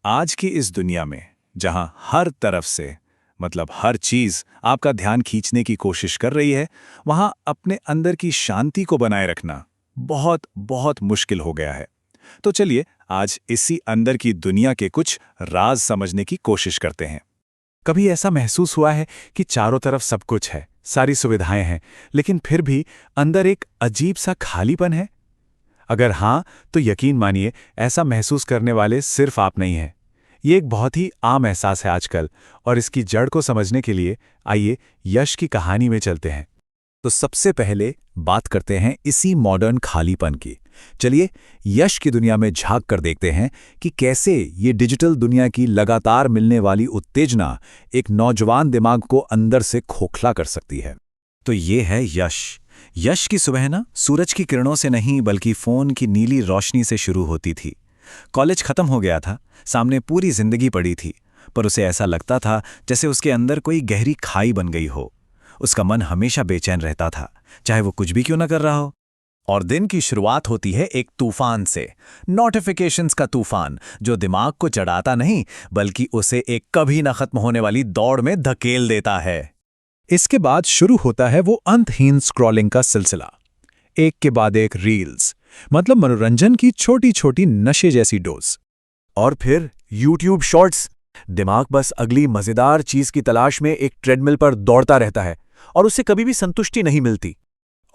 आज की इस दुनिया में जहां हर तरफ से मतलब हर चीज आपका ध्यान खींचने की कोशिश कर रही है, वहां अपने अंदर की शांति को बनाए रखना बहुत बहुत मुश्किल हो गया है। तो चलिए आज इसी अंदर की दुनिया के कुछ राज समझने की कोशिश करते हैं। कभी ऐसा महसूस हुआ है कि चारों तरफ सब कुछ है, सारी सुविधाएं हैं, लेकिन फिर भी अंदर एक अजीब सा खालीपन है? अगर हाँ, तो यकीन मानिए ऐसा महसूस करने वाले सिर्फ आप नहीं हैं। ये एक बहुत ही आम एहसास है आजकल, और इसकी जड़ को समझने के लिए आइए यश की कहानी में चलते हैं। तो सबसे पहले बात करते हैं इसी मॉडर्न खालीपन की। चलिए यश की दुनिया में झांक कर देखते हैं कि कैसे ये डिजिटल दुनिया की लगातार मिलने वाली उत्तेजना एक नौजवान दिमाग को अंदर से खोखला कर सकती है। तो ये है यश। यश की सुबह ना सूरज की किरणों से नहीं बल्कि फोन की नीली रोशनी से शुरू होती थी। कॉलेज खत्म हो गया था, सामने पूरी जिंदगी पड़ी थी, पर उसे ऐसा लगता था जैसे उसके अंदर कोई गहरी खाई बन गई हो। उसका मन हमेशा बेचैन रहता था, चाहे वो कुछ भी क्यों न कर रहा हो। और दिन की शुरुआत होती है एक तूफान से, नोटिफिकेशंस का तूफान, जो दिमाग को चढ़ाता नहीं बल्कि उसे एक कभी न खत्म होने वाली दौड़ में धकेल देता है। इसके बाद शुरू होता है वो अंतहीन स्क्रॉलिंग का सिलसिला, एक के बाद एक रील्स, मतलब मनोरंजन की छोटी छोटी नशे जैसी डोज। और फिर यूट्यूब शॉर्ट्स। दिमाग बस अगली मजेदार चीज की तलाश में एक ट्रेडमिल पर दौड़ता रहता है और उसे कभी भी संतुष्टि नहीं मिलती।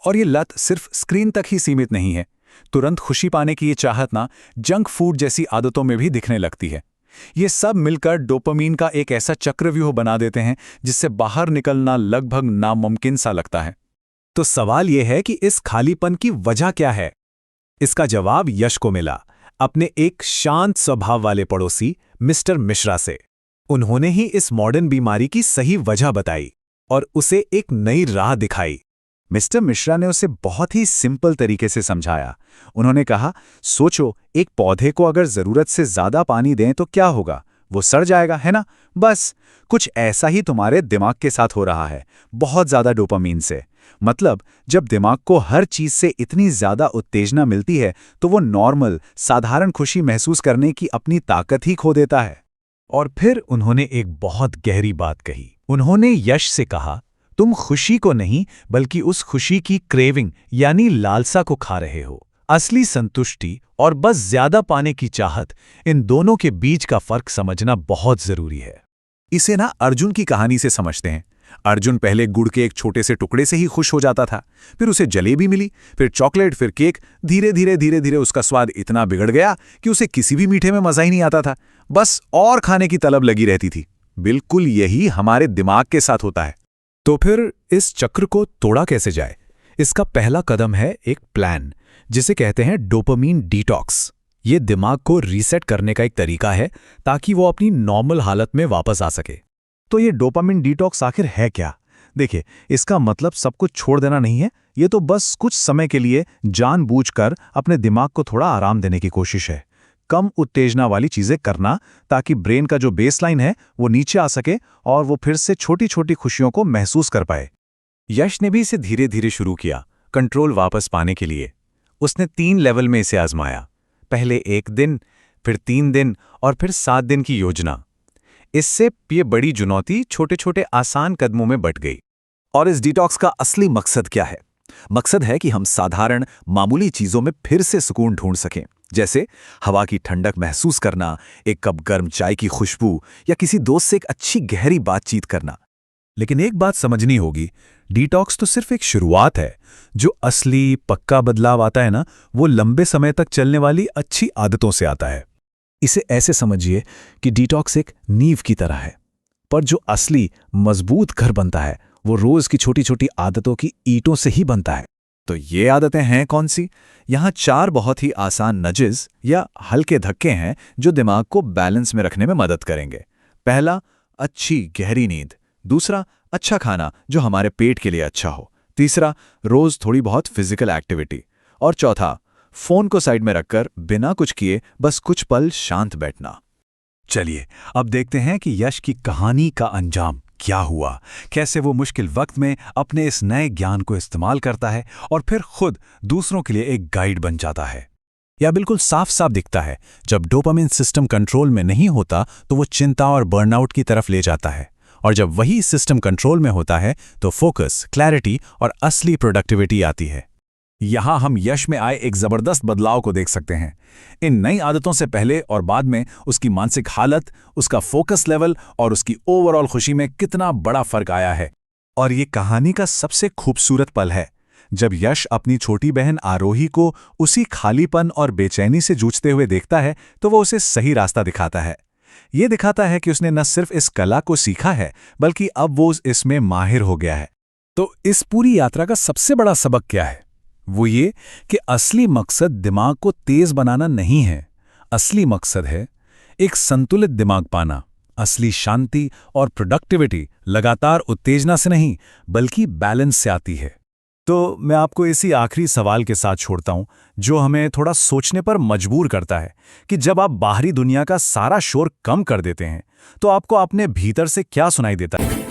और ये लत सिर्फ स्क्रीन तक ही सीमित नहीं है, तुरंत खुशी पाने की ये चाहत ना जंक फूड जैसी आदतों में भी दिखने लगती है। ये सब मिलकर डोपामीन का एक ऐसा चक्रव्यूह बना देते हैं जिससे बाहर निकलना लगभग नामुमकिन सा लगता है। तो सवाल यह है कि इस खालीपन की वजह क्या है? इसका जवाब यश को मिला, अपने एक शांत स्वभाव वाले पड़ोसी मिस्टर मिश्रा से। उन्होंने ही इस मॉडर्न बीमारी की सही वजह बताई और उसे एक नई राह दिखाई। मिस्टर मिश्रा ने उसे बहुत ही सिंपल तरीके से समझाया। उन्होंने कहा, सोचो, एक पौधे को अगर जरूरत से ज्यादा पानी दें तो क्या होगा? वो सड़ जाएगा, है ना? बस कुछ ऐसा ही तुम्हारे दिमाग के साथ हो रहा है, बहुत ज्यादा डोपामीन से। मतलब जब दिमाग को हर चीज से इतनी ज्यादा उत्तेजना मिलती है तो वो नॉर्मल साधारण खुशी महसूस करने की अपनी ताकत ही खो देता है। और फिर उन्होंने एक बहुत गहरी बात कही। उन्होंने यश से कहा, तुम खुशी को नहीं बल्कि उस खुशी की क्रेविंग यानी लालसा को खा रहे हो। असली संतुष्टि और बस ज्यादा पाने की चाहत, इन दोनों के बीच का फर्क समझना बहुत जरूरी है। इसे ना अर्जुन की कहानी से समझते हैं। अर्जुन पहले गुड़ के एक छोटे से टुकड़े से ही खुश हो जाता था, फिर उसे जलेबी मिली, फिर चॉकलेट, फिर केक। धीरे धीरे उसका स्वाद इतना बिगड़ गया कि उसे किसी भी मीठे में मजा ही नहीं आता था, बस और खाने की तलब लगी रहती थी। बिल्कुल यही हमारे दिमाग के साथ होता है। तो फिर इस चक्र को तोड़ा कैसे जाए? इसका पहला कदम है एक प्लान, जिसे कहते हैं डोपामीन डिटॉक्स। ये दिमाग को रीसेट करने का एक तरीका है ताकि वो अपनी नॉर्मल हालत में वापस आ सके। तो ये डोपामीन डिटॉक्स आखिर है क्या? देखिए, इसका मतलब सब कुछ छोड़ देना नहीं है, ये तो बस कुछ समय के लिए जानबूझकर अपने दिमाग को थोड़ा आराम देने की कोशिश है। कम उत्तेजना वाली चीजें करना ताकि ब्रेन का जो बेसलाइन है वो नीचे आ सके और वो फिर से छोटी छोटी खुशियों को महसूस कर पाए। यश ने भी इसे धीरे धीरे शुरू किया, कंट्रोल वापस पाने के लिए। उसने 3 लेवल में इसे आजमाया, पहले 1 दिन, फिर 3 दिन और फिर 7 दिन की योजना। इससे ये बड़ी चुनौती छोटे छोटे आसान कदमों में बंट गई। और इस डिटॉक्स का असली मकसद क्या है? मकसद है कि हम साधारण मामूली चीजों में फिर से सुकून ढूंढ सकें, जैसे हवा की ठंडक महसूस करना, एक कप गर्म चाय की खुशबू या किसी दोस्त से एक अच्छी गहरी बातचीत करना। लेकिन एक बात समझनी होगी, डिटॉक्स तो सिर्फ एक शुरुआत है। जो असली पक्का बदलाव आता है ना, वो लंबे समय तक चलने वाली अच्छी आदतों से आता है। इसे ऐसे समझिए कि डिटॉक्स एक नींव की तरह है, पर जो असली मजबूत घर बनता है वो रोज की छोटी छोटी आदतों की ईंटों से ही बनता है। तो ये आदतें हैं कौन सी? यहाँ 4 बहुत ही आसान नजेस या हल्के धक्के हैं जो दिमाग को बैलेंस में रखने में मदद करेंगे। पहला, अच्छी गहरी नींद। दूसरा, अच्छा खाना जो हमारे पेट के लिए अच्छा हो। तीसरा, रोज थोड़ी बहुत फिजिकल एक्टिविटी। और चौथा, फोन को साइड में रखकर बिना कुछ किए बस कुछ पल शांत बैठना। चलिए अब देखते हैं कि यश की कहानी का अंजाम क्या हुआ, कैसे वो मुश्किल वक्त में अपने इस नए ज्ञान को इस्तेमाल करता है और फिर खुद दूसरों के लिए एक गाइड बन जाता है। या बिल्कुल साफ साफ दिखता है, जब डोपामिन सिस्टम कंट्रोल में नहीं होता तो वो चिंता और बर्नआउट की तरफ ले जाता है, और जब वही सिस्टम कंट्रोल में होता है तो फोकस, क्लैरिटी और असली प्रोडक्टिविटी आती है। यहाँ हम यश में आए एक जबरदस्त बदलाव को देख सकते हैं। इन नई आदतों से पहले और बाद में उसकी मानसिक हालत, उसका फोकस लेवल और उसकी ओवरऑल खुशी में कितना बड़ा फर्क आया है। और ये कहानी का सबसे खूबसूरत पल है जब यश अपनी छोटी बहन आरोही को उसी खालीपन और बेचैनी से जूझते हुए देखता है तो वो उसे सही रास्ता दिखाता है। ये दिखाता है कि उसने न सिर्फ इस कला को सीखा है बल्कि अब वो इसमें माहिर हो गया है। तो इस पूरी यात्रा का सबसे बड़ा सबक क्या है? वो ये कि असली मकसद दिमाग को तेज बनाना नहीं है। असली मकसद है एक संतुलित दिमाग पाना। असली शांति और प्रोडक्टिविटी लगातार उत्तेजना से नहीं बल्कि बैलेंस से आती है। तो मैं आपको इसी आखिरी सवाल के साथ छोड़ता हूं जो हमें थोड़ा सोचने पर मजबूर करता है कि जब आप बाहरी दुनिया का सारा शोर कम कर देते हैं तो आपको अपने भीतर से क्या सुनाई देता है।